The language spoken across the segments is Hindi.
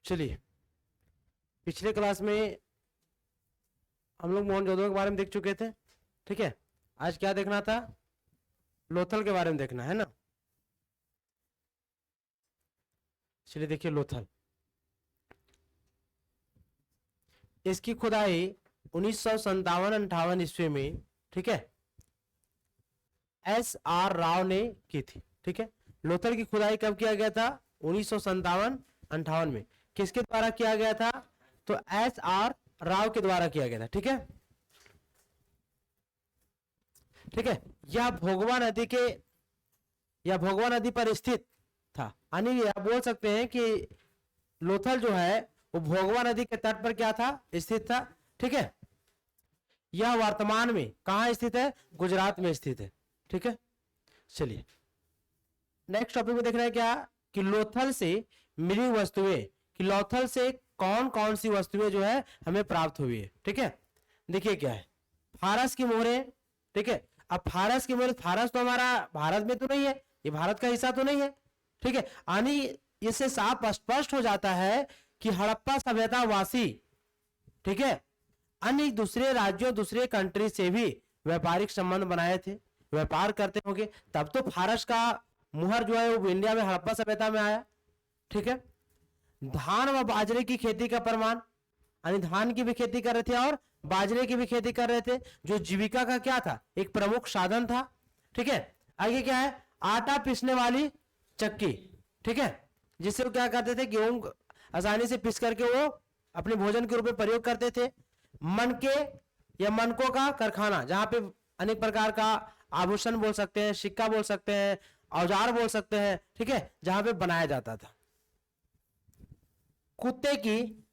चलिए, पिछले क्लास में हम लोग मोहनजोदड़ो के बारे में देख चुके थे। ठीक है, आज क्या देखना था? लोथल के बारे में देखना है ना। चलिए देखिए, लोथल, इसकी खुदाई 1957-58 ईस्वी में, ठीक है, S.R. राव ने की थी। ठीक है, लोथल की खुदाई कब किया गया था? 1957-58 में। किसके द्वारा किया गया था? तो S.R. राव के द्वारा किया गया था। ठीक है, ठीक है, यह भोगवा नदी पर स्थित था। यानी आप बोल सकते हैं कि लोथल जो है वो भोगवा नदी के तट पर क्या था? स्थित था। ठीक है, यह वर्तमान में कहां स्थित है? गुजरात में स्थित है। ठीक है, चलिए नेक्स्ट टॉपिक में देखना है क्या कि लोथल से मिली वस्तुएं, कि लोथल से कौन कौन सी वस्तुएं जो है हमें प्राप्त हुई है। ठीक है, देखिए क्या है, फारस की मोहरें। ठीक है, अब फारस की मोहरें, फारस तो हमारा भारत में तो नहीं है, ये भारत का हिस्सा तो नहीं है। ठीक है, यानी इससे साफ स्पष्ट हो जाता है कि हड़प्पा सभ्यता वासी, ठीक है, अन्य दूसरे राज्यों, दूसरे कंट्री से भी व्यापारिक संबंध बनाए थे, व्यापार करते होंगे, तब तो फारस का मुहर जो है वो इंडिया में हड़प्पा सभ्यता में आया। ठीक है, धान व बाजरे की खेती का प्रमाण, यानी धान की भी खेती कर रहे थे और बाजरे की भी खेती कर रहे थे, जो जीविका का क्या था? एक प्रमुख साधन था। ठीक है, आगे क्या है? आटा पीसने वाली चक्की। ठीक है, जिससे वो क्या करते थे? गेहूं आसानी से पीस करके वो अपने भोजन के रूप में प्रयोग करते थे। मनके या मनकों का कारखाना, जहां पे अनेक प्रकार का आभूषण बोल सकते हैं, सिक्का बोल सकते हैं, औजार बोल सकते हैं। ठीक है, जहां पे बनाया जाता था। कुत्ते की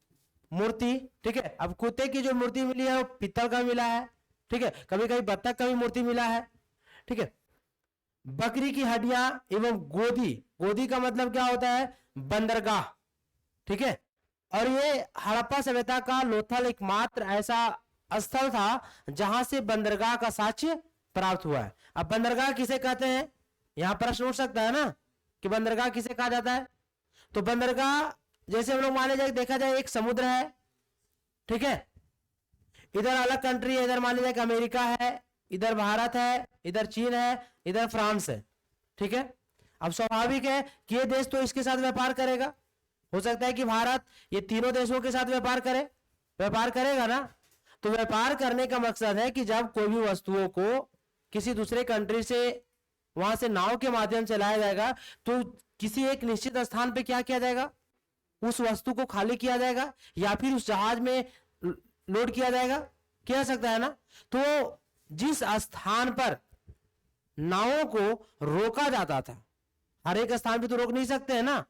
मूर्ति। ठीक है, अब कुत्ते की जो मूर्ति मिली है वो पीतल का मिला है। ठीक है, कभी कभी बत्तख का भी मूर्ति मिला है। ठीक है, बकरी की हड्डियां एवं गोदी, गोदी का मतलब क्या होता है? बंदरगाह। ठीक है, और ये हड़प्पा सभ्यता का लोथल एकमात्र ऐसा स्थल था जहां से बंदरगाह का साक्ष्य प्राप्त हुआ है। अब बंदरगाह किसे कहते हैं? यहां प्रश्न उठ सकता है ना कि बंदरगाह किसे कहा जाता है? तो बंदरगाह, जैसे हम लोग माने जाए, देखा जाए एक समुद्र है। ठीक है, इधर अलग कंट्री है, इधर मान लीजिए कि अमेरिका है, इधर भारत है, इधर चीन है, इधर फ्रांस है। ठीक है, अब स्वाभाविक है कि ये देश तो इसके साथ व्यापार करेगा। हो सकता है कि भारत ये तीनों देशों के साथ व्यापार करे, व्यापार करेगा ना। तो व्यापार करने का मकसद है कि जब कोई भी वस्तुओं को किसी दूसरे कंट्री से वहां से नाव के माध्यम से लाया जाएगा, तो किसी एक निश्चित स्थान पे क्या किया जाएगा? उस वस्तु को खाली किया जाएगा या फिर उस जहाज में लोड किया जाएगा, किया सकता है ना। तो जिस स्थान पर नावों को रोका जाता था, हर एक स्थान पे तो रोक नहीं सकते हैं ना।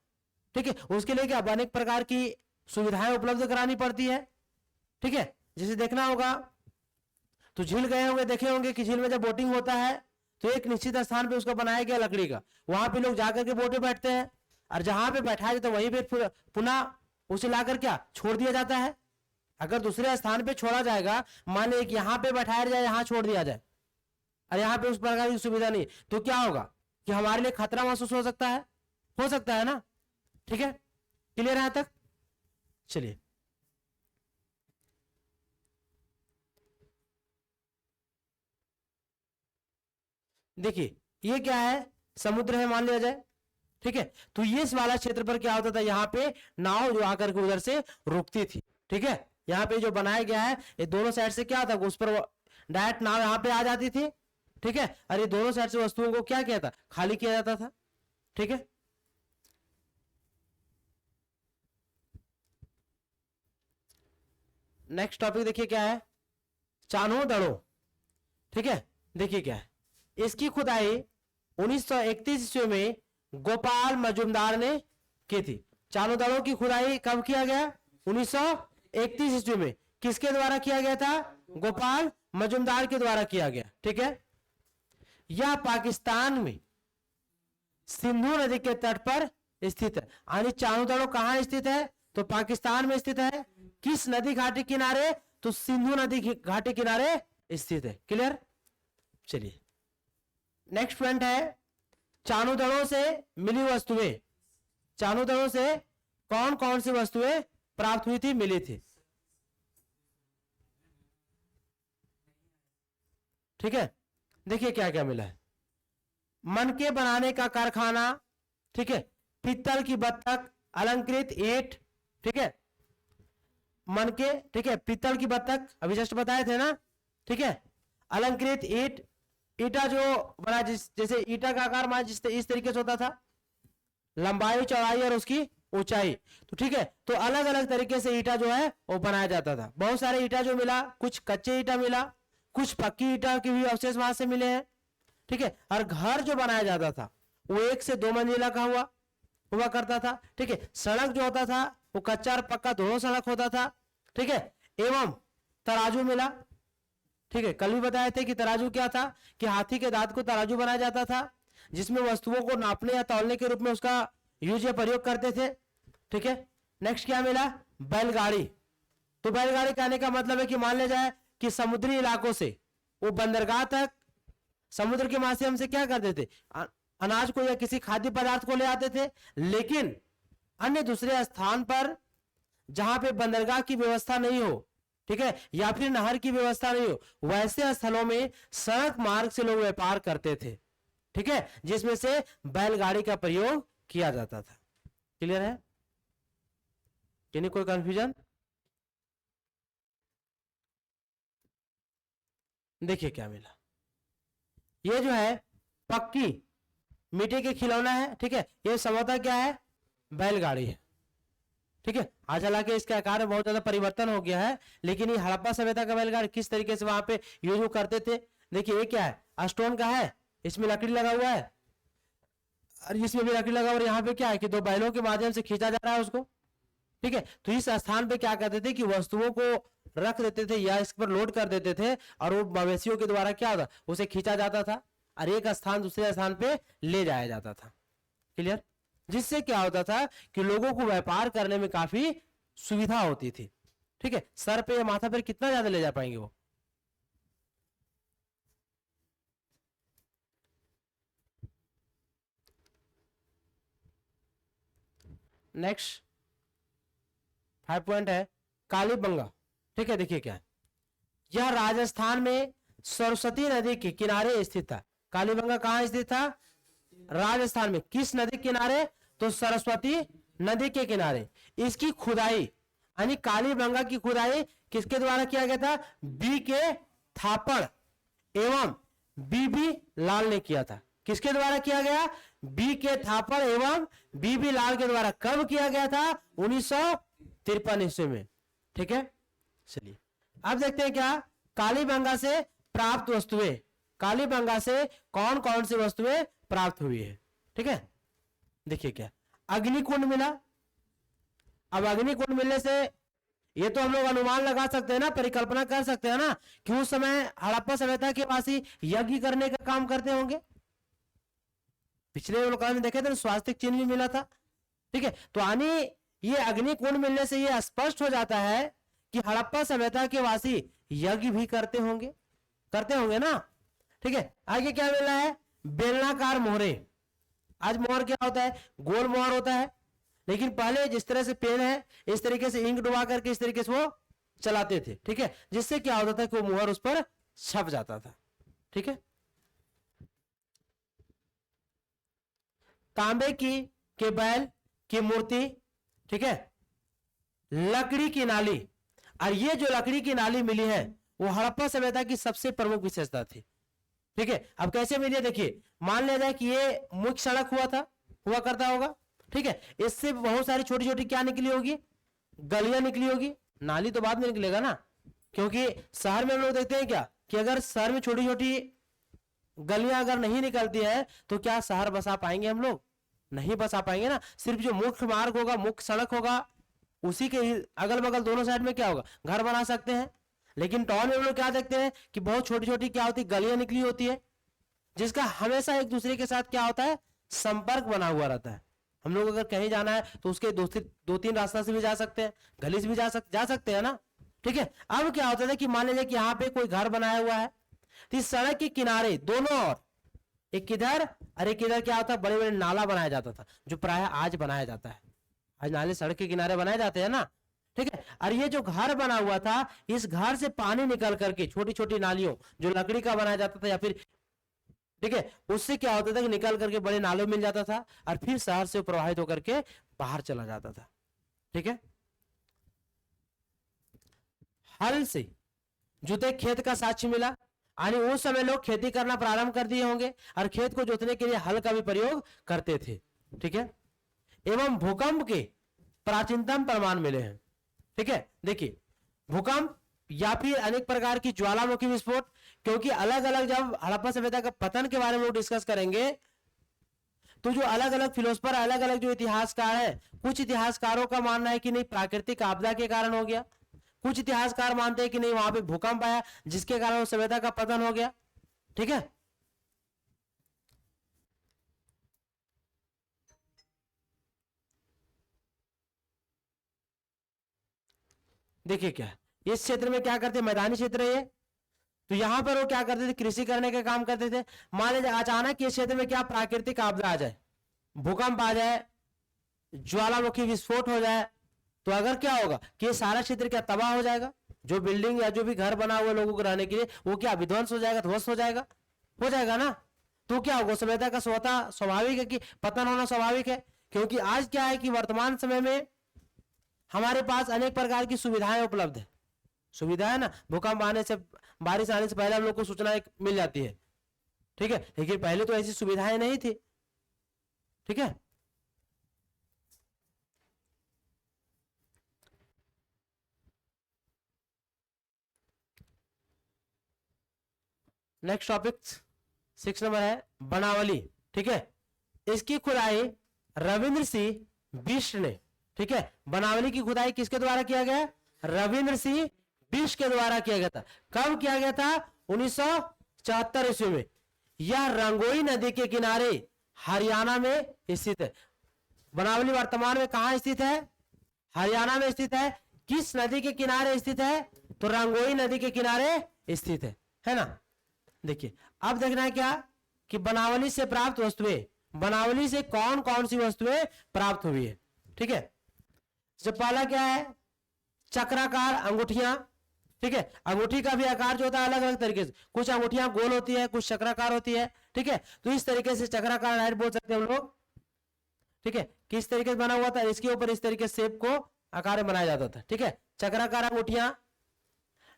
ठीक है, उसके लिए क्या अनेक प्रकार की सुविधाएं उपलब्ध करानी पड़ती है। ठीक है, जैसे देखना होगा तो झील गए होंगे, देखे होंगे कि झील में जब बोटिंग होता है तो एक निश्चित स्थान पे उसका बनाया गया लकड़ी का, वहां पे लोग जाकर के बोट पे बैठते हैं, और जहां पे बैठाया जाता है वहीं पे पुनः उसे लाकर क्या छोड़ दिया जाता है। अगर दूसरे स्थान पे छोड़ा जाएगा, मान लीजिए यहाँ पे बैठाया जाए, यहाँ छोड़ दिया जाए, और यहाँ पे उस प्रकार की सुविधा नहीं, तो क्या होगा कि हमारे लिए खतरा महसूस हो सकता है ना। ठीक है, क्लियर है यहां तक? चलिए देखिए, ये क्या है? समुद्र है मान लिया जाए। ठीक है, तो ये इस वाला क्षेत्र पर क्या होता था? यहाँ पे नाव जो आकर के उधर से रुकती थी। ठीक है, यहाँ पे जो बनाया गया है, ये दोनों साइड से क्या था? उस पर डायरेक्ट नाव यहाँ पे आ जाती थी। ठीक है, और ये दोनों साइड से वस्तुओं को क्या किया था? खाली किया जाता था। ठीक है, नेक्स्ट टॉपिक देखिए क्या है? चान्हो दड़ो। ठीक है, देखिए क्या है, इसकी खुदाई 1931 ईस्वी में गोपाल मजुमदार ने की थी। चान्हो दड़ो की खुदाई कब किया गया? 1931 ईस्वी में। किसके द्वारा किया गया था? गोपाल मजुमदार के द्वारा किया गया। ठीक है, यह पाकिस्तान में सिंधु नदी के तट पर स्थित है। यानी चान्हो दड़ो कहां स्थित है? तो पाकिस्तान में स्थित है। किस नदी घाटी किनारे? तो सिंधु नदी घाटी किनारे स्थित है। क्लियर? चलिए नेक्स्ट पॉइंट है, चान्हो दड़ों से मिली वस्तुएं। चान्हो दड़ों से कौन कौन सी वस्तुएं प्राप्त हुई थी, मिली थी। ठीक है, देखिए क्या क्या मिला है। मनके बनाने का कारखाना, ठीक है, पीतल की बत्तख, अलंकृत ईंट, ठीक है, मनके, ठीक है, पीतल की बत्तख अभी जस्ट बताए थे ना, ठीक है, अलंकृत ईंट, ईटा जो बना जैसे ईटा का आकार मान जिस इस तरीके से होता था, लंबाई चौड़ाई और उसकी ऊंचाई, तो ठीक है, तो अलग अलग तरीके से ईटा जो है वो बनाया जाता था। बहुत सारे ईटा जो मिला, कुछ कच्चे ईटा मिला, कुछ पक्की ईटा के भी अवशेष वहां से मिले हैं, ठीक है। और घर जो बनाया जाता था वो 1 से 2 मंजिला का हुआ करता था, ठीक है। सड़क जो होता था वो कच्चा और पक्का दोनों सड़क होता था, ठीक है। एवं तराजू मिला, ठीक है, कल भी बताए थे कि तराजू क्या था, कि हाथी के दांत को तराजू बनाया जाता था, जिसमें वस्तुओं को नापने या तौलने के रूप में उसका यूज या प्रयोग करते थे, ठीक है। नेक्स्ट क्या मिला, बैलगाड़ी। तो बैलगाड़ी कहने का मतलब है कि मान लिया जाए कि समुद्री इलाकों से वो बंदरगाह तक समुद्र के माध्यम से क्या करते थे, अनाज को या किसी खाद्य पदार्थ को ले आते थे, लेकिन अन्य दूसरे स्थान पर जहां पे बंदरगाह की व्यवस्था नहीं हो, ठीक है, या फिर नहर की व्यवस्था नहीं हो, वैसे स्थलों में सड़क मार्ग से लोग व्यापार करते थे, ठीक है, जिसमें से बैलगाड़ी का प्रयोग किया जाता था। क्लियर है कि नहीं, कोई कंफ्यूजन? देखिए क्या मिला, ये जो है पक्की मिट्टी के खिलौना है, ठीक है, ये समझौता क्या है, बैलगाड़ी है, ठीक है। आज हालांकि इसके आकार में बहुत ज्यादा परिवर्तन हो गया है, लेकिन ये हड़प्पा सभ्यता का बैलगाड़ी किस तरीके से वहां पे यूज करते थे। देखिए ये क्या है, स्टोन का है, इसमें लकड़ी लगा हुआ है, और इसमें भी लकड़ी लगा हुआ, और यहाँ पे क्या है कि 2 बैलों के माध्यम से खींचा जा रहा है उसको, ठीक है। तो इस स्थान पे क्या करते थे कि वस्तुओं को रख देते थे या इस पर लोड कर देते थे, और वो मवेशियों के द्वारा क्या होता, उसे खींचा जाता था और एक स्थान दूसरे स्थान पे ले जाया जाता था। क्लियर? जिससे क्या होता था कि लोगों को व्यापार करने में काफी सुविधा होती थी, ठीक है। सर पे या माथा पर कितना ज्यादा ले जा पाएंगे वो। नेक्स्ट 5 पॉइंट है कालीबंगा, ठीक है। देखिए क्या है, यह राजस्थान में सरस्वती नदी के किनारे स्थित था। कालीबंगा कहां स्थित था, राजस्थान में। किस नदी के किनारे, तो सरस्वती नदी के किनारे। इसकी खुदाई यानी कालीबंगा की खुदाई किसके द्वारा किया गया था, बी के थापड़ एवं बीबी लाल ने किया था। किसके द्वारा किया गया, बी के थापड़ एवं बीबी लाल के द्वारा। कब किया गया था, 1953 ईस्वी में, ठीक है। चलिए अब देखते हैं क्या कालीबंगा से प्राप्त वस्तुएं, कालीबंगा से कौन कौन सी वस्तुएं प्राप्त हुई है, ठीक है। देखिए क्या, अग्निकुंड मिला। अब अग्निकुंड मिलने से ये तो हम लोग अनुमान लगा सकते हैं ना, परिकल्पना कर सकते हैं ना कि उस समय हड़प्पा सभ्यता के वासी यज्ञ करने का काम करते होंगे। पिछले लोग में देखे थे स्वास्तिक चिन्ह भी मिला था, ठीक है। तो यानी ये अग्निकुंड मिलने से ये स्पष्ट हो जाता है कि हड़प्पा सभ्यता के वासी यज्ञ भी करते होंगे ना, ठीक है। आगे क्या मिला है, बेलनाकार मोहरे। आज मोहर क्या होता है, गोल मोहर होता है, लेकिन पहले जिस तरह से पेन है इस तरीके से इंक डुबा करके इस तरीके से वो चलाते थे, ठीक है, जिससे क्या होता था कि वो मोहर उस पर छप जाता था, ठीक है। तांबे के बैल की मूर्ति, ठीक है, लकड़ी की नाली। और ये जो लकड़ी की नाली मिली है वो हड़प्पा सभ्यता की सबसे प्रमुख विशेषता थी, ठीक है। अब कैसे मिली, देखिए मान लिया जाए कि ये मुख्य सड़क हुआ करता होगा, ठीक है। इससे बहुत सारी छोटी छोटी क्या निकली होगी, गलियां निकली होगी। नाली तो बाद में निकलेगा ना, क्योंकि शहर में हम लोग देखते हैं क्या कि अगर शहर में छोटी छोटी गलियां अगर नहीं निकलती है तो क्या शहर बसा पाएंगे हम लोग, नहीं बसा पाएंगे ना। सिर्फ जो मुख्य मार्ग होगा, मुख्य सड़क होगा, उसी के अगल बगल दोनों साइड में क्या होगा, घर बना सकते हैं। लेकिन टाउन में हम लोग क्या देखते हैं कि बहुत छोटी छोटी क्या होती है, गलियां निकली होती है, जिसका हमेशा एक दूसरे के साथ क्या होता है, संपर्क बना हुआ रहता है। हम लोग अगर कहीं जाना है तो उसके 2-3 रास्ता से भी जा सकते हैं, गली से भी जा सकते हैं ना, ठीक है। अब क्या होता है कि मान लीजिए कि यहाँ पे कोई घर बनाया हुआ है, तो इस सड़क के किनारे दोनों ओर, एक किधर और एक किधर क्या होता है, बड़े बड़े नाला बनाया जाता था, जो प्राय आज बनाया जाता है। आज नाले सड़क के किनारे बनाए जाते हैं ना, ठीक है। और ये जो घर बना हुआ था, इस घर से पानी निकल करके छोटी छोटी नालियों, जो लकड़ी का बनाया जाता था या फिर, ठीक है, उससे क्या होता था कि निकल करके बड़े नालों मिल जाता था और फिर शहर से प्रवाहित होकर के बाहर चला जाता था, ठीक है। हल से जुते खेत का साक्ष्य मिला, यानी उस समय लोग खेती करना प्रारंभ कर दिए होंगे और खेत को जोतने के लिए हल का भी प्रयोग करते थे, ठीक है। एवं भूकंप के प्राचीनतम प्रमाण मिले हैं, ठीक है। देखिए भूकंप या फिर अनेक प्रकार की ज्वालामुखी विस्फोट, क्योंकि अलग अलग जब हड़प्पा सभ्यता का पतन के बारे में लोग डिस्कस करेंगे तो जो अलग अलग फिलोसफर, अलग अलग जो इतिहासकार है, कुछ इतिहासकारों का मानना है कि नहीं प्राकृतिक आपदा के कारण हो गया, कुछ इतिहासकार मानते हैं कि नहीं वहां पे भूकंप आया जिसके कारण उस सभ्यता का पतन हो गया, ठीक है। देखिए क्या इस क्षेत्र में क्या करते, मैदानी क्षेत्र है ये, तो यहां पर वो क्या करते थे, कृषि करने का काम करते थे। मान लीजिए अचानक इस क्षेत्र में क्या प्राकृतिक आपदा आ जाए, भूकंप आ जाए, ज्वालामुखी विस्फोट हो जाए, तो अगर क्या होगा कि ये सारा क्षेत्र क्या तबाह हो जाएगा, जो बिल्डिंग या जो भी घर बना हुआ लोगों को रहने के लिए वो क्या विध्वंस हो जाएगा, ध्वस्त हो जाएगा ना। तो क्या होगा, सभ्यता का स्वतः स्वाभाविक है कि पतन होना स्वाभाविक है, क्योंकि आज क्या है कि वर्तमान समय में हमारे पास अनेक प्रकार की सुविधाएं उपलब्ध है। सुविधा है ना, भूकंप आने से, बारिश आने से पहले हम लोग को सूचना मिल जाती है, ठीक है, लेकिन पहले तो ऐसी सुविधाएं नहीं थी, ठीक है। नेक्स्ट टॉपिक 6 नंबर है बनावली, ठीक है। इसकी खुदाई रविंद्र सिंह बिष्ट ने, ठीक है, बनावली की खुदाई किसके द्वारा किया गया, रविंद्र सिंह बिष्ट के द्वारा किया गया था। कब किया गया था, 1974 ईस्वी में। यह रंगोई नदी के किनारे हरियाणा में स्थित है। बनावली वर्तमान में कहां स्थित है, हरियाणा में स्थित है। किस नदी के किनारे स्थित है, तो रंगोई नदी के किनारे स्थित है ना। देखिए अब देखना है क्या कि बनावली से प्राप्त वस्तुएं, बनावली से कौन कौन सी वस्तुएं प्राप्त हुई है, ठीक है। जो पहला क्या है, चक्राकार अंगूठियां, ठीक है। अंगूठी का भी आकार जो होता है अलग अलग तरीके से, कुछ अंगूठियां गोल होती है, कुछ चक्राकार होती है, ठीक है। तो इस तरीके से चक्राकार राइट बोल सकते हैं हम लोग, ठीक है। किस तरीके से बना हुआ था, इसके ऊपर इस तरीके से शेप को आकार में बनाया जाता था, ठीक है। चक्राकार अंगूठियां,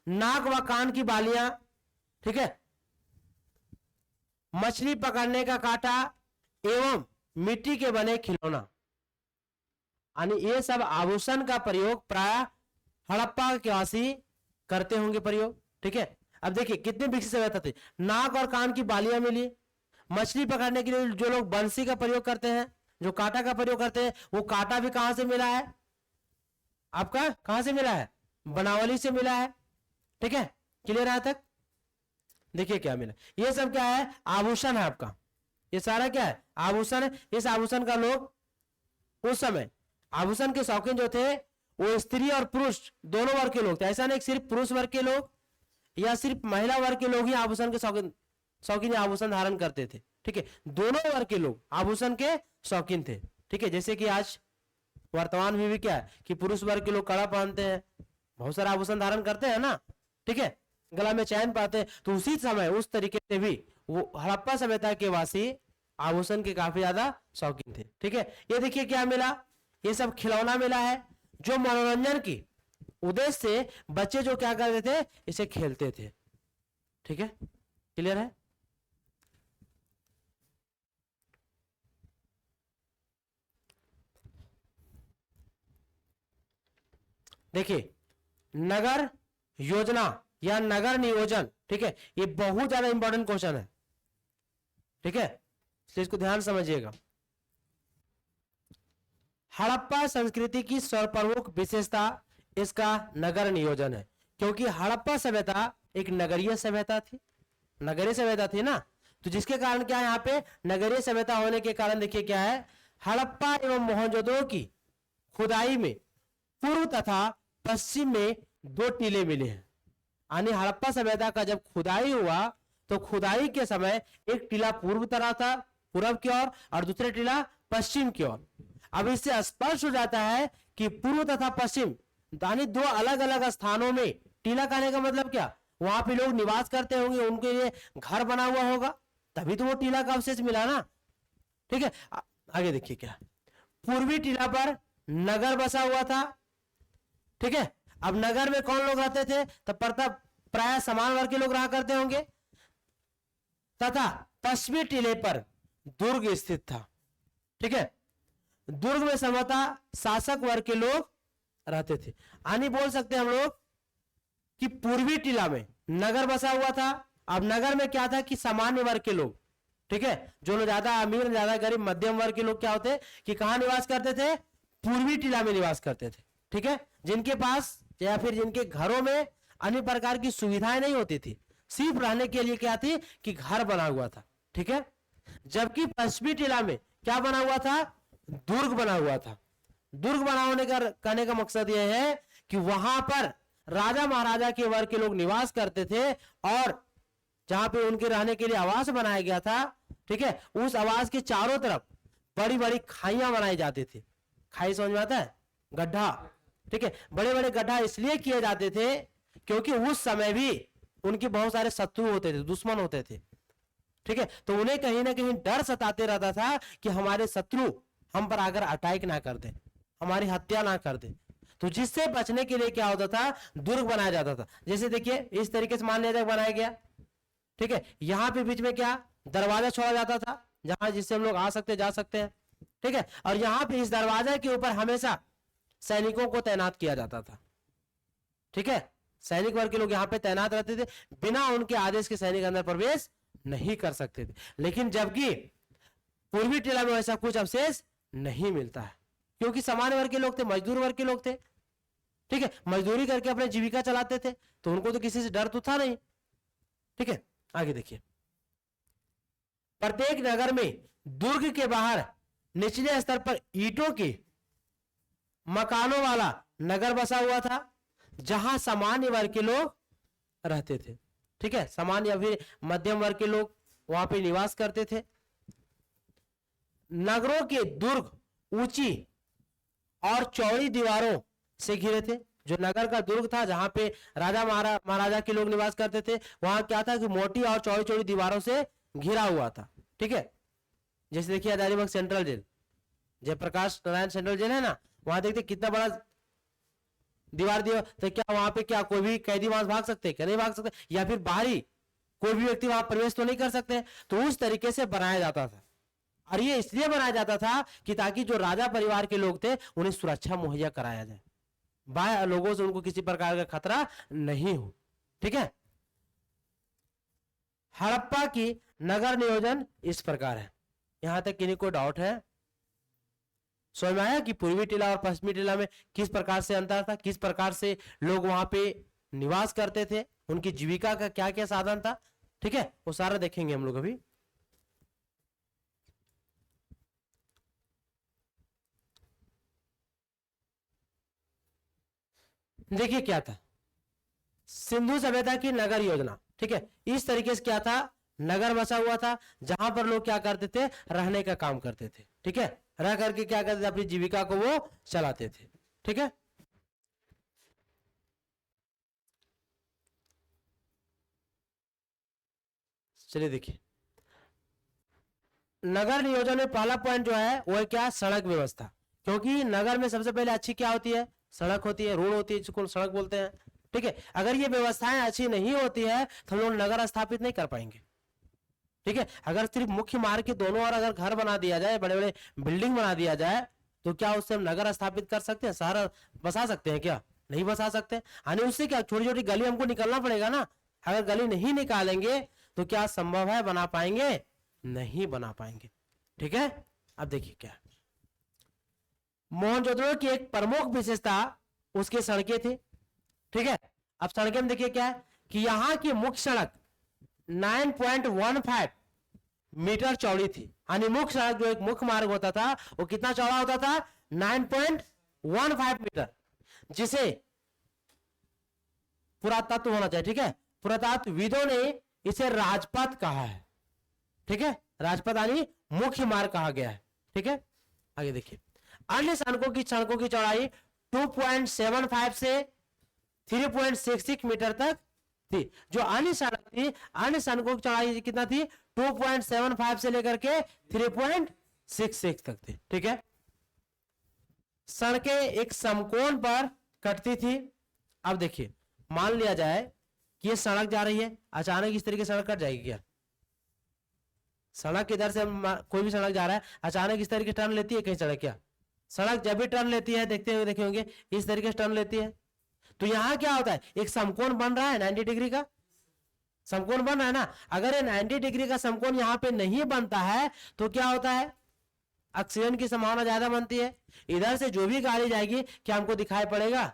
नाक व कान की बालियां, ठीक है, मछली पकड़ने का कांटा एवं मिट्टी के बने खिलौना, यानी ये सब आभूषण का प्रयोग प्राय हड़प्पा के वासी करते होंगे प्रयोग, ठीक है। अब देखिए कितने विकसित सभ्यता थी, नाक और कान की बालियां मिली, मछली पकड़ने के लिए जो लोग बंसी का प्रयोग करते हैं, जो कांटा का प्रयोग करते हैं, वो कांटा भी कहां से मिला है, आपका कहां से मिला है, बनावली से मिला है, ठीक है। क्लियर है तक। देखिए क्या मिला, ये सब क्या है, आभूषण है आपका, ये सारा क्या है, आभूषण है। इस आभूषण का लोग उस समय आभूषण के शौकीन जो थे वो स्त्री और पुरुष दोनों वर्ग के लोग थे। ऐसा नहीं सिर्फ पुरुष वर्ग के लोग या सिर्फ महिला वर्ग के लोग ही आभूषण के शौकीन आभूषण धारण करते थे, ठीक है। दोनों वर्ग के लोग आभूषण के शौकीन थे, ठीक है। जैसे कि आज वर्तमान में भी क्या है कि पुरुष वर्ग के लोग कड़ा पहनते हैं, बहुत सारा आभूषण धारण करते हैं ना, ठीक है, गला में चैन पाते हैं। तो उसी समय उस तरीके से भी वो हड़प्पा सभ्यता के वासी आभूषण के काफी ज्यादा शौकीन थे, ठीक है। ये देखिए क्या मिला, ये सब खिलौना मिला है जो मनोरंजन की उद्देश्य से बच्चे जो क्या करते थे, इसे खेलते थे, ठीक है। क्लियर है। देखिए नगर योजना या नगर नियोजन, ठीक है, ये बहुत ज्यादा इंपॉर्टेंट क्वेश्चन है, ठीक है, इसलिए इसको ध्यान समझिएगा। हड़प्पा संस्कृति की सर्वप्रमुख विशेषता इसका नगर नियोजन है, क्योंकि हड़प्पा सभ्यता एक नगरीय सभ्यता थी, नगरीय सभ्यता थी ना, तो जिसके कारण क्या है, यहाँ पे नगरीय सभ्यता होने के कारण देखिए क्या है, हड़प्पा एवं मोहनजोदड़ो की खुदाई में पूर्व तथा पश्चिम में 2 टीले मिले हैं। यानी हड़प्पा सभ्यता का जब खुदाई हुआ तो खुदाई के समय एक टीला पूर्व तरफ था, पूर्व की ओर, और दूसरा टीला पश्चिम की ओर। अब इससे स्पष्ट हो जाता है कि पूर्व तथा पश्चिम यानी दो अलग अलग स्थानों में टीला कहने का मतलब क्या, वहां पे लोग निवास करते होंगे, उनके लिए घर बना हुआ होगा, तभी तो वो टीला का अवशेष मिला ना। ठीक है, आगे देखिए क्या, पूर्वी टीला पर नगर बसा हुआ था। ठीक है, अब नगर में कौन लोग रहते थे, तब प्राय समान वर्ग के लोग रहा करते होंगे, तथा पश्चिमी टीले पर दुर्ग स्थित था। ठीक है, दुर्ग में संभवतः शासक वर्ग के लोग रहते थे। यानी बोल सकते हैं हम लोग कि पूर्वी टीला में नगर बसा हुआ था। अब नगर में क्या था कि सामान्य वर्ग के लोग, ठीक है, जो लोग ज्यादा अमीर ज्यादा गरीब मध्यम वर्ग के लोग क्या होते कि कहां निवास करते थे, पूर्वी टीला में निवास करते थे। ठीक है, जिनके पास या फिर जिनके घरों में अन्य प्रकार की सुविधाएं नहीं होती थी, सिर्फ रहने के लिए क्या थी कि घर बना हुआ था। ठीक है, जबकि पश्चिमी टीला में क्या बना हुआ था, दुर्ग बना हुआ था। दुर्ग बना होने का कहने का मकसद यह है कि वहां पर राजा महाराजा के वर्ग के लोग निवास करते थे और जहां पे उनके रहने के लिए आवास बनाया गया था। ठीक है, उस आवास के चारों तरफ बड़ी बड़ी खाइयां बनाई जाती थी। खाई समझ में आता है, गड्ढा। ठीक है, बड़े बड़े गड्ढा इसलिए किए जाते थे क्योंकि उस समय भी उनके बहुत सारे शत्रु होते थे, दुश्मन होते थे। ठीक है, तो उन्हें कहीं ना कहीं डर सताते रहता था कि हमारे शत्रु हम पर आकर अटैक ना कर दे, हमारी हत्या ना कर दे। तो जिससे बचने के लिए क्या होता था, दुर्ग बनाया जाता था। जैसे देखिए इस तरीके से मान लिया जाए बनाया गया। ठीक है, यहां पे बीच में क्या दरवाजा छोड़ा जाता था जहां जिससे हम लोग आ सकते जा सकते हैं। ठीक है, और यहां पे इस दरवाजे के ऊपर हमेशा सैनिकों को तैनात किया जाता था। ठीक है, सैनिक वर्ग के लोग यहाँ पे तैनात रहते थे, बिना उनके आदेश के सैनिक अंदर प्रवेश नहीं कर सकते थे। लेकिन जबकि पूर्वी टीला में ऐसा कुछ अवशेष नहीं मिलता है क्योंकि सामान्य वर्ग के लोग थे, मजदूर वर्ग के लोग थे। ठीक है, मजदूरी करके अपने जीविका चलाते थे, तो उनको तो किसी से डर तो था नहीं। ठीक है, आगे देखिए, प्रत्येक नगर में दुर्ग के बाहर निचले स्तर पर ईंटों के मकानों वाला नगर बसा हुआ था जहां सामान्य वर्ग के लोग रहते थे। ठीक है, सामान्य या फिर मध्यम वर्ग के लोग वहां पे निवास करते थे। नगरों के दुर्ग ऊंची और चौड़ी दीवारों से घिरे थे। जो नगर का दुर्ग था जहां पे राजा महाराजा के लोग निवास करते थे, वहां क्या था कि मोटी और चौड़ी चौड़ी दीवारों से घिरा हुआ था। ठीक है, जैसे देखिए Hazaribagh central jail, Jayaprakash Narayan central jail है ना, वहां देखते कितना बड़ा दीवार दिया, तो क्या वहां पे क्या कोई भी कैदी वहां भाग सकते, क्या नहीं भाग सकते, या फिर बाहरी कोई भी व्यक्ति वहां प्रवेश तो नहीं कर सकते। तो उस तरीके से बनाया जाता था, और ये इसलिए बनाया जाता था कि ताकि जो राजा परिवार के लोग थे उन्हें सुरक्षा मुहैया कराया जाए, बाहर लोगों से उनको किसी प्रकार का खतरा नहीं हो। ठीक है, हड़प्पा की नगर नियोजन इस प्रकार है। यहां तक किन्हीं को डाउट है, समझ में आया कि पूर्वी टीला और पश्चिमी टीला में किस प्रकार से अंतर था, किस प्रकार से लोग वहां पे निवास करते थे, उनकी जीविका का क्या क्या साधन था। ठीक है, वो सारा देखेंगे हम लोग अभी। देखिए क्या था, सिंधु सभ्यता की नगर योजना। ठीक है, इस तरीके से क्या था, नगर बसा हुआ था जहां पर लोग क्या करते थे, रहने का काम करते थे। ठीक है, रह करके क्या करते थे, अपनी जीविका को वो चलाते थे। ठीक है, चलिए देखिए, नगर नियोजन में पहला पॉइंट जो है वो है क्या, सड़क व्यवस्था। क्योंकि नगर में सबसे पहले अच्छी क्या होती है, सड़क होती है, रोड होती है, जिसको सड़क बोलते हैं। ठीक है, अगर ये व्यवस्थाएं अच्छी नहीं होती है तो हम लोग नगर स्थापित नहीं कर पाएंगे। ठीक है, अगर सिर्फ मुख्य मार्ग के दोनों ओर अगर घर बना दिया जाए, बड़े बड़े बिल्डिंग बना दिया जाए, तो क्या उससे हम नगर स्थापित कर सकते हैं, शहर बसा सकते हैं, क्या नहीं बसा सकते। यानी उससे क्या छोटी छोटी गली हमको निकलना पड़ेगा ना, अगर गली नहीं निकालेंगे तो क्या संभव है बना पाएंगे, नहीं बना पाएंगे। ठीक है, अब देखिए क्या, मोहनजोदड़ो की एक प्रमुख विशेषता उसकी सड़कें थी। ठीक है, अब सड़कें में देखिए क्या है कि यहां की मुख्य सड़क 9.15 मीटर चौड़ी थी। यानी मुख्य सड़क जो एक मुख्य मार्ग होता था वो कितना चौड़ा होता था, 9.15 मीटर, जिसे पुरातत्व होना चाहिए। ठीक है, पुरातत्वविदों ने इसे राजपथ कहा है। ठीक है, राजपथ यानी मुख्य मार्ग कहा गया है। ठीक है, आगे देखिए, अन्य सड़कों की चौड़ाई 2.75 से 3.66 मीटर तक थी। जो अन्य सड़क थी, अन्य सड़कों की चौड़ाई कितना थी? 2.75 से लेकर के 3.66 तक थी। ठीक है, सड़कें एक समकोण पर कटती थी। अब देखिए, मान लिया जाए कि ये सड़क जा रही है, अचानक इस तरीके से सड़क कट जाएगी क्या? सड़क इधर से कोई भी सड़क जा रहा है, अचानक इस तरीके टर्न लेती है कहीं सड़क? क्या सड़क जब भी टर्न लेती है, देखे होंगे इस तरीके से टर्न लेती है। तो यहां क्या होता है? एक समकोण बन रहा है 90 डिग्री का समकोण बन रहा है ना। अगर ये 90 डिग्री का समकोण यहां पे नहीं बनता है तो क्या होता है? एक्सीडेंट की संभावना ज्यादा बनती है। इधर से जो भी गाड़ी जाएगी क्या हमको दिखाई पड़ेगा?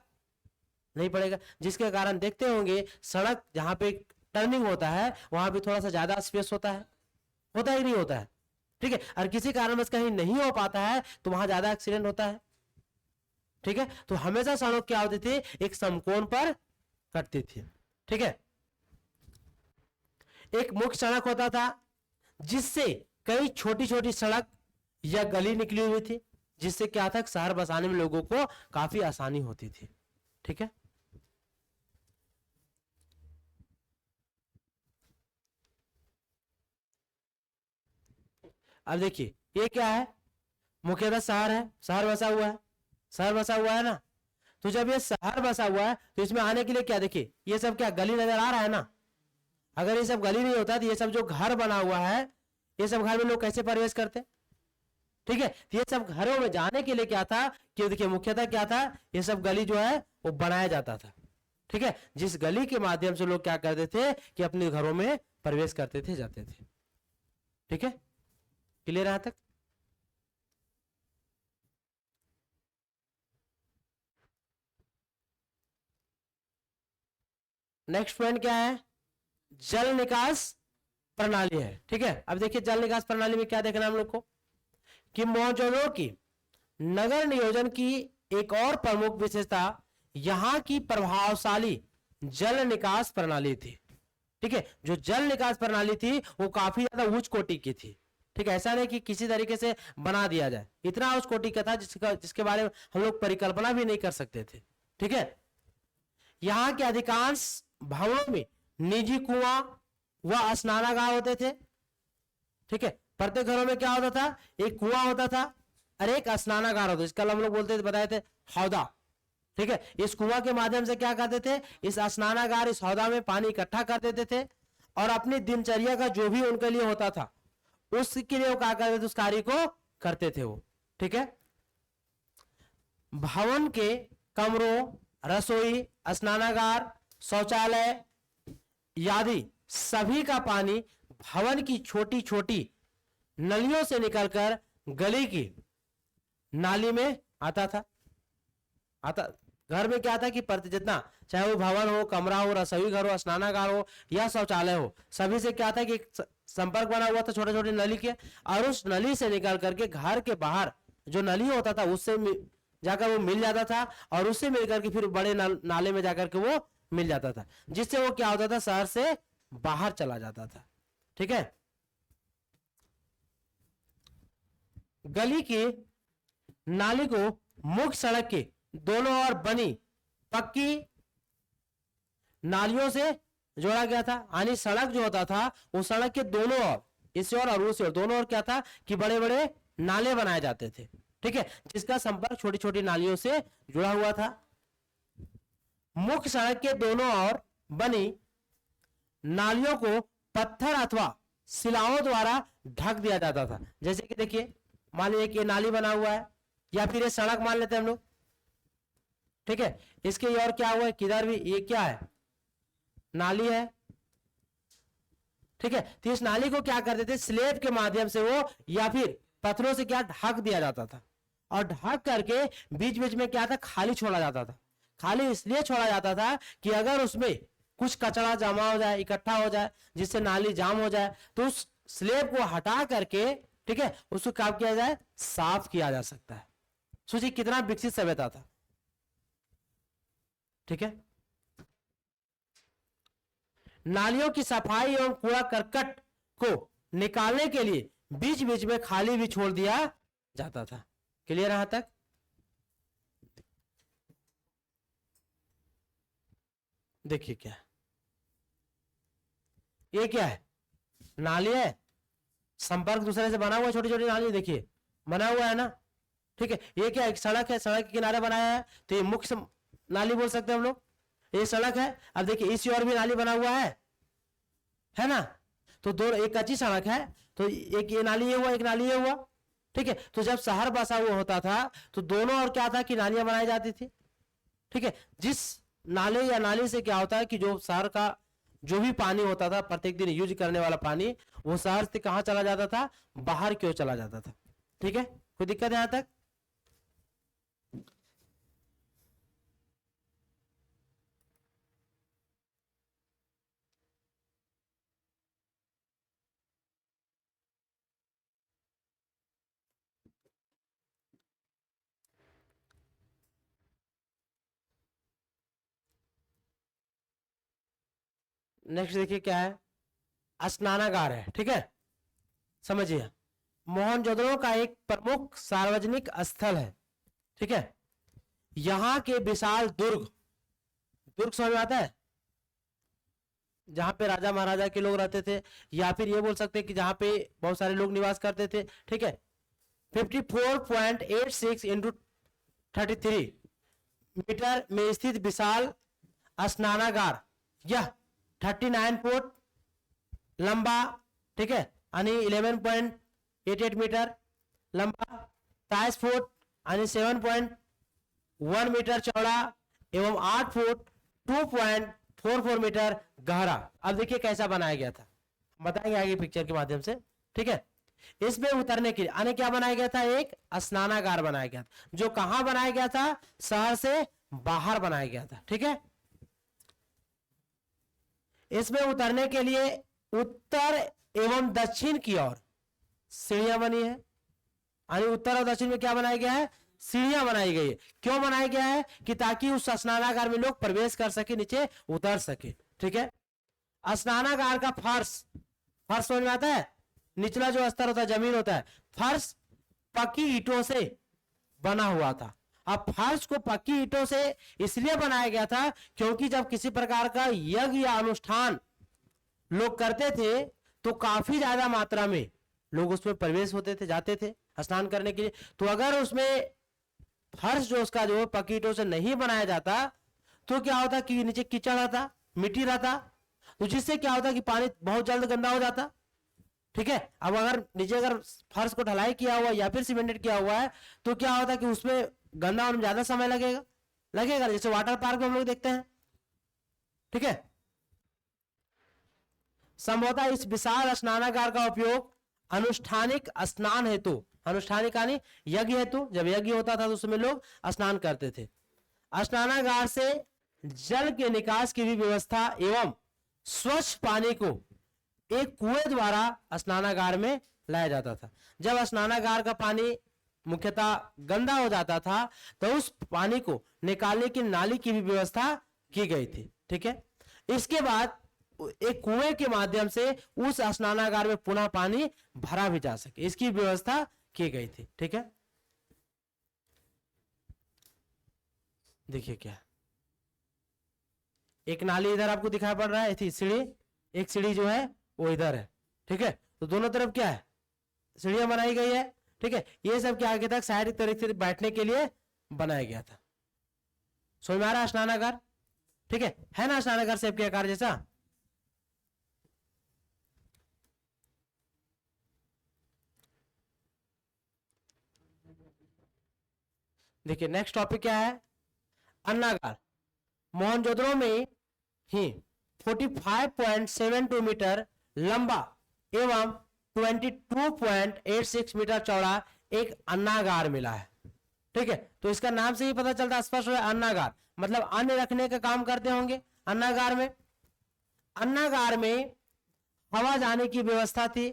नहीं पड़ेगा। जिसके कारण देखते होंगे सड़क जहां पे टर्निंग होता है वहां पे थोड़ा सा ज्यादा स्पेस होता है ही नहीं होता है। ठीक है, और किसी कारणवश कहीं नहीं हो पाता है तो वहां ज्यादा एक्सीडेंट होता है। ठीक है, तो हमेशा सड़क क्या होती थी? एक समकोण पर कटती थी। ठीक है, एक मुख्य सड़क होता था जिससे कई छोटी छोटी सड़क या गली निकली हुई थी, जिससे क्या था? शहर बसाने में लोगों को काफी आसानी होती थी। ठीक है, अब देखिए ये क्या है? मुख्यतः शहर है, शहर बसा हुआ है, शहर बसा हुआ है ना। तो जब ये शहर बसा हुआ है तो इसमें आने के लिए क्या, देखिए ये सब क्या गली नजर आ रहा है ना। अगर ये सब गली नहीं होता तो ये सब जो घर बना हुआ है, ये सब घर में लोग कैसे प्रवेश करते? ठीक है, तो ये सब घरों में जाने के लिए क्या था कि देखिए मुख्यतः क्या था? ये सब गली जो है वो बनाया जाता था। ठीक है, जिस गली के माध्यम से लोग क्या करते थे कि अपने घरों में प्रवेश करते थे, जाते थे। ठीक है, क्लियर यहां तक? नेक्स्ट पॉइंट क्या है? जल निकास प्रणाली है। ठीक है, अब देखिए जल निकास प्रणाली में क्या देखना हम लोग को कि मौजों की नगर नियोजन की एक और प्रमुख विशेषता यहां की प्रभावशाली जल निकास प्रणाली थी। ठीक है, जो जल निकास प्रणाली थी वो काफी ज्यादा उच्च कोटि की थी। ठीक है, ऐसा नहीं कि किसी तरीके से बना दिया जाए, इतना उच्च कोटि का था जिसके बारे में हम लोग परिकल्पना भी नहीं कर सकते थे। ठीक है, यहां के अधिकांश भवनों में निजी कुआं व स्नानागार होते थे। ठीक है, प्रत्येक घरों में क्या होता था? एक कुआं होता था और एक स्नानागार होता था, इसका हम लोग बोलते थे, बताए थे हौदा। ठीक है, इस कुआं के माध्यम से क्या करते थे? इस स्नानागार, इस हौदा में पानी इकट्ठा कर देते थे और अपनी दिनचर्या का जो भी उनके लिए होता था उसके लिए वो क्या करते थे? उस कार्य को करते थे वो। ठीक है, भवन के कमरों, रसोई, स्नानागार, शौचालय आदि सभी का पानी भवन की छोटी छोटी नलियों से निकलकर गली की नाली में आता था। घर में क्या था कि जितना चाहे वो भवन हो, कमरा हो, रसोई घर हो, स्नानागार हो या शौचालय हो, सभी से क्या था कि संपर्क बना हुआ था छोटे छोटे नली के, और उस नली से निकल करके घर के बाहर जो नली होता था उससे जाकर वो मिल जाता था और उससे मिलकर के फिर बड़े नाले में जाकर के वो मिल जाता था, जिससे वो क्या होता था? शहर से बाहर चला जाता था। ठीक है, गली की नाली को मुख्य सड़क के दोनों ओर बनी पक्की नालियों से जोड़ा गया था। यानी सड़क जो होता था वो सड़क के दोनों ओर, इस ओर और उस ओर, दोनों ओर क्या था कि बड़े बड़े नाले बनाए जाते थे। ठीक है, जिसका संपर्क छोटी छोटी नालियों से जुड़ा हुआ था। मुख्य सड़क के दोनों ओर बनी नालियों को पत्थर अथवा शिलाओं द्वारा ढक दिया जाता था। जैसे कि देखिए, मान लीजिए कि ये नाली बना हुआ है या फिर ये सड़क मान लेते हैं हम लोग। ठीक है, इसके और क्या हुआ है? किधर भी ये क्या है? नाली है। ठीक है, तो इस नाली को क्या करते थे? स्लेब के माध्यम से वो या फिर पत्थरों से क्या ढक दिया जाता था, और ढक करके बीच बीच में क्या था? खाली छोड़ा जाता था। खाली इसलिए छोड़ा जाता था कि अगर उसमें कुछ कचरा जमा हो जाए, इकट्ठा हो जाए, जिससे नाली जाम हो जाए, तो उस स्लेब को हटा करके, ठीक है, उसको क्या किया जाए? साफ किया जा सकता है। सोचिए कितना विकसित सभ्यता था। ठीक है, नालियों की सफाई एवं कूड़ा करकट को निकालने के लिए बीच बीच में खाली भी छोड़ दिया जाता था। क्लियर यहां तक? देखिए क्या है, ये क्या है, नाली है, संपर्क दूसरे से बना हुआ, छोटी छोटी नाली देखिए बना हुआ है ना, ठीक है। ये क्या, एक सड़क है, सड़क के किनारे बनाया है, तो ये मुख्य नाली बोल सकते हैं हम लोग, ये सड़क है। अब देखिए इस ओर भी नाली बना हुआ है ना, तो दो, एक कच्ची सड़क है, तो एक ये नाली ये हुआ, एक नाली ये हुआ, ठीक है। तो जब शहर बसा हुआ होता था तो दोनों और क्या था कि नालियां बनाई जाती थी, ठीक है। जिस नाले या नाली से क्या होता है कि जो शहर का जो भी पानी होता था, प्रत्येक दिन यूज करने वाला पानी, वो शहर से कहां चला जाता था, बाहर की ओर चला जाता था, ठीक है। कोई दिक्कत है यहां तक? नेक्स्ट देखिए क्या है, स्नानागार है, ठीक है। समझिए, मोहनजोदड़ो का एक प्रमुख सार्वजनिक स्थल है, ठीक है। यहाँ के विशाल दुर्ग, दुर्ग समझ में आता है, जहां पे राजा महाराजा के लोग रहते थे, या फिर ये बोल सकते हैं कि जहां पे बहुत सारे लोग निवास करते थे, ठीक है। 54.86 इंटू 33 मीटर में स्थित विशाल स्नानागार, यह 39 फुट लंबा, ठीक है, यानी 11.88 मीटर लंबा, 23 फुट यानी 7.1 मीटर चौड़ा एवं 8 फुट 2.44 मीटर गहरा। अब देखिए कैसा बनाया गया था, बताएंगे आगे पिक्चर के माध्यम से, ठीक है। इसमें उतरने के लिए आने क्या बनाया गया था, एक स्नानागार बनाया गया था, जो कहां बनाया गया था, शहर से बाहर बनाया गया था, ठीक है। इसमें उतरने के लिए उत्तर एवं दक्षिण की ओर सीढ़ियां बनी है, यानी उत्तर और दक्षिण में क्या बनाया गया है, सीढ़ियां बनाई गई है। क्यों बनाया गया है कि ताकि उस स्नानागार में लोग प्रवेश कर सके, नीचे उतर सके, ठीक है। स्नानागार का फर्श, फर्श समझ में आता है, निचला जो स्तर होता है, जमीन होता है, फर्श पक्की ईंटों से बना हुआ था। अब फर्श को पक्की ईंटों से इसलिए बनाया गया था क्योंकि जब किसी प्रकार का यज्ञ या अनुष्ठान लोग करते थे तो काफी ज्यादा मात्रा में लोग उसमें प्रवेश होते थे, जाते थे स्नान करने के लिए। तो अगर उसमें फर्श जो उसका जो पक्की ईंटों से नहीं बनाया जाता तो क्या होता कि नीचे कीचड़ रहता, मिट्टी रहता, तो जिससे क्या होता कि पानी बहुत जल्द गंदा हो जाता, ठीक है। अब अगर नीचे अगर फर्श को ढलाई किया हुआ या फिर सीमेंटेड किया हुआ है तो क्या होता कि उसमें गंदा होने में ज्यादा समय लगेगा, जैसे वाटर पार्क में हम लोग देखते हैं, ठीक है। संभवतः इस विशाल स्नानागार का उपयोग अनुष्ठानिक स्नान हेतु, अनुष्ठानिक यानी यज्ञ हेतु, जब यज्ञ होता था तो उसमें लोग स्नान करते थे। स्नानागार से जल के निकास की भी व्यवस्था एवं स्वच्छ पानी को एक कुएं द्वारा स्नानागार में लाया जाता था। जब स्नानागार का पानी मुख्यतः गंदा हो जाता था तो उस पानी को निकालने की नाली की भी व्यवस्था की गई थी, ठीक है। इसके बाद एक कुएं के माध्यम से उस स्नानागार में पुनः पानी भरा भी जा सके, इसकी व्यवस्था की गई थी, ठीक है। देखिए क्या, एक नाली इधर आपको दिखाई पड़ रहा है, थी सीढ़ी, एक सीढ़ी जो है वो इधर है, ठीक है। तो दोनों तरफ क्या है, सीढ़ियां बनाई गई है, ठीक है। ये सब क्या आगे तक शारीरिक तरीके से बैठने के लिए बनाया गया था। समझ में आ रहा है स्नानागार, ठीक है ना, स्नानागार से के आकार जैसा। देखिए नेक्स्ट टॉपिक क्या है, अन्नागार। मोहनजोदड़ो में ही 45.72 मीटर लंबा एवं 22.86 मीटर चौड़ा एक अन्नागार मिला है, ठीक है। तो इसका नाम से ही पता चलता है, स्पष्ट है, अन्नागार मतलब अन्न रखने का काम करते होंगे अन्नागार में। अन्नागार में हवा जाने की व्यवस्था थी,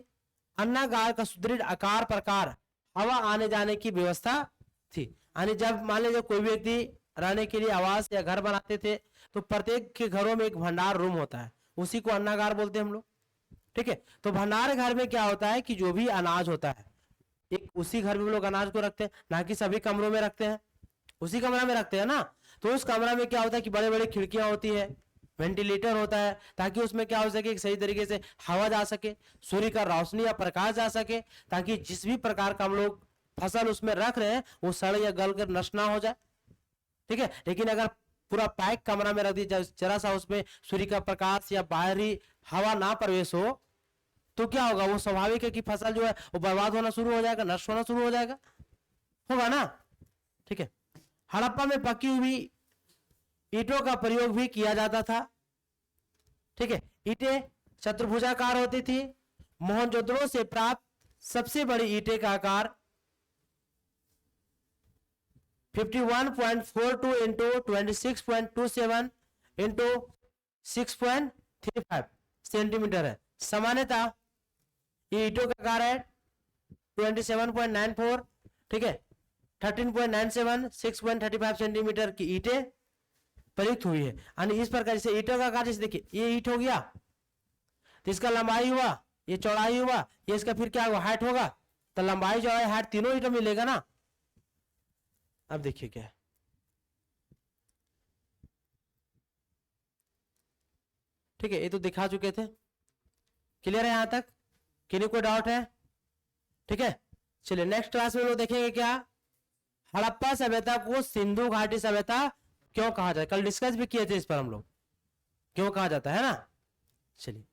अन्नागार का सुदृढ़ आकार प्रकार हवा आने जाने की व्यवस्था थी, यानी जब मान लीजिए कोई व्यक्ति रहने के लिए आवास या घर बनाते थे तो प्रत्येक के घरों में एक भंडार रूम होता है, उसी को अन्नागार बोलते हैं हम लोग, ठीक है। तो भंडार घर में क्या होता है कि जो भी अनाज होता है एक उसी घर में लोग अनाज को रखते हैं, ना कि सभी कमरों में रखते हैं, उसी कमरा में रखते हैं ना। तो उस कमरा में क्या होता है कि बड़े बड़े खिड़कियां होती है, वेंटिलेटर होता है, ताकि उसमें क्या हो सके, सही तरीके से हवा जा सके, सूर्य का रोशनी या प्रकाश जा सके, ताकि जिस भी प्रकार का हम लोग फसल उसमें रख रहे हैं वो सड़ या गल कर नष्ट ना हो जाए। ठीक है, लेकिन अगर पूरा पैक कमरा में रख दिया जाए, जरा सा उसमें सूर्य का प्रकाश या बाहरी हवा ना प्रवेश हो, तो क्या होगा, वो स्वाभाविक है कि फसल जो है वो बर्बाद होना शुरू हो जाएगा, नष्ट होना शुरू हो जाएगा, होगा ना। ठीक है, हड़प्पा में पकी हुई ईंटों का प्रयोग भी किया जाता था। ठीक है, ईंटें चतुर्भुजाकार होती थी। मोहनजोदड़ो से प्राप्त सबसे बड़ी ईंटें का आकार 51.42 इंटू 26.27 इंटू 6.35 सेंटीमीटर है। सामान्यतः ये ईंटों का आकार है 27.94, ठीक है, 13.97, 6.35 सेंटीमीटर की ईंटें प्रयुक्त हुई है। यानी इस प्रकार जैसे ईंटों का आकार, जैसे देखिए ये ईंट हो गया, तो इसका लंबाई हुआ, ये चौड़ाई हुआ, ये इसका फिर क्या होगा, हाइट होगा, तो लंबाई चौड़ाई हाइट तीनों ईंटों मिलेगा ना। अब देखिए क्या है, ठीक है, ये तो दिखा चुके थे, क्लियर है यहां तक, किन्हीं कोई डाउट है? ठीक है, चलिए नेक्स्ट क्लास में लोग देखेंगे क्या, हड़प्पा सभ्यता को सिंधु घाटी सभ्यता क्यों कहा जाता है। कल डिस्कस भी किए थे इस पर हम लोग, क्यों कहा जाता है ना। चलिए।